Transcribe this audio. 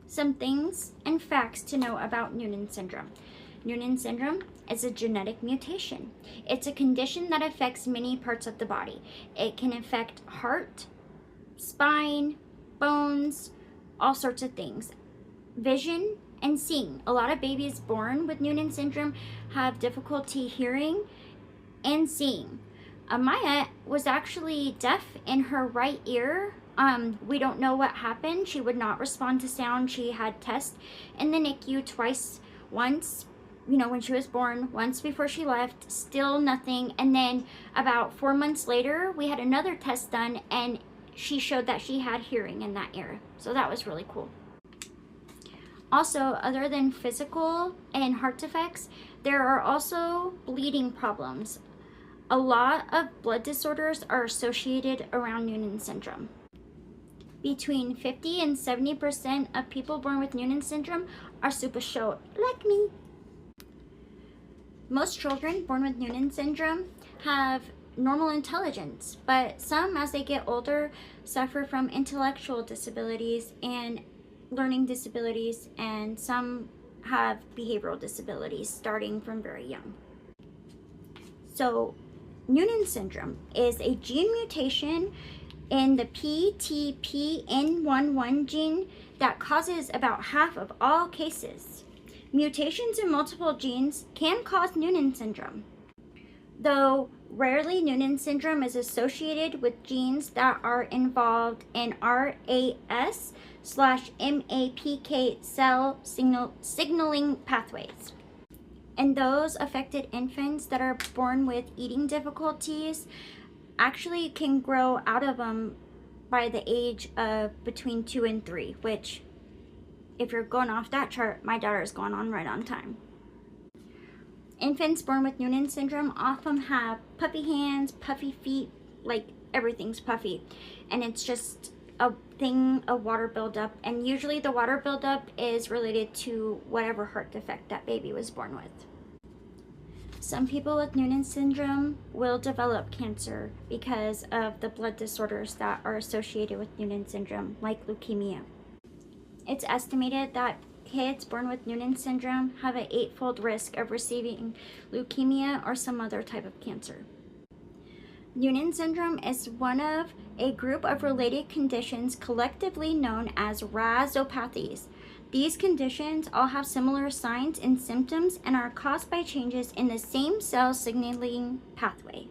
Some things and facts to know about Noonan syndrome. Noonan syndrome is a genetic mutation. It's a condition that affects many parts of the body. It can affect heart, spine, bones, all sorts of things. Vision and seeing. A lot of babies born with Noonan syndrome have difficulty hearing and seeing. Maya was actually deaf in her right ear. We don't know what happened. She would not respond to sound. She had tests in the NICU twice, once, when she was born, once before she left, still nothing. And then about 4 months later, we had another test done and she showed that she had hearing in that ear. So that was really cool. Also, other than physical and heart defects, there are also bleeding problems. A lot of blood disorders are associated around Noonan syndrome. Between 50 and 70% of people born with Noonan syndrome are super short, like me. Most children born with Noonan syndrome have normal intelligence, but some, as they get older, suffer from intellectual disabilities and learning disabilities, and some have behavioral disabilities starting from very young. So Noonan syndrome is a gene mutation in the pt1 gene that causes about half of all cases. Mutations in multiple genes can cause Noonan syndrome, though rarely Noonan syndrome is associated with genes that are involved in RAS/MAPK cell signaling pathways. And those affected infants that are born with eating difficulties actually can grow out of them by the age of between 2 and 3, which, if you're going off that chart, my daughter's going on right on time. Infants born with Noonan syndrome often have puffy hands, puffy feet, like everything's puffy. And it's just a thing of water buildup. And usually the water buildup is related to whatever heart defect that baby was born with. Some people with Noonan syndrome will develop cancer because of the blood disorders that are associated with Noonan syndrome, like leukemia. It's estimated that kids born with Noonan syndrome have an 8-fold risk of receiving leukemia or some other type of cancer. Noonan syndrome is one of a group of related conditions collectively known as RASopathies. These conditions all have similar signs and symptoms and are caused by changes in the same cell signaling pathway.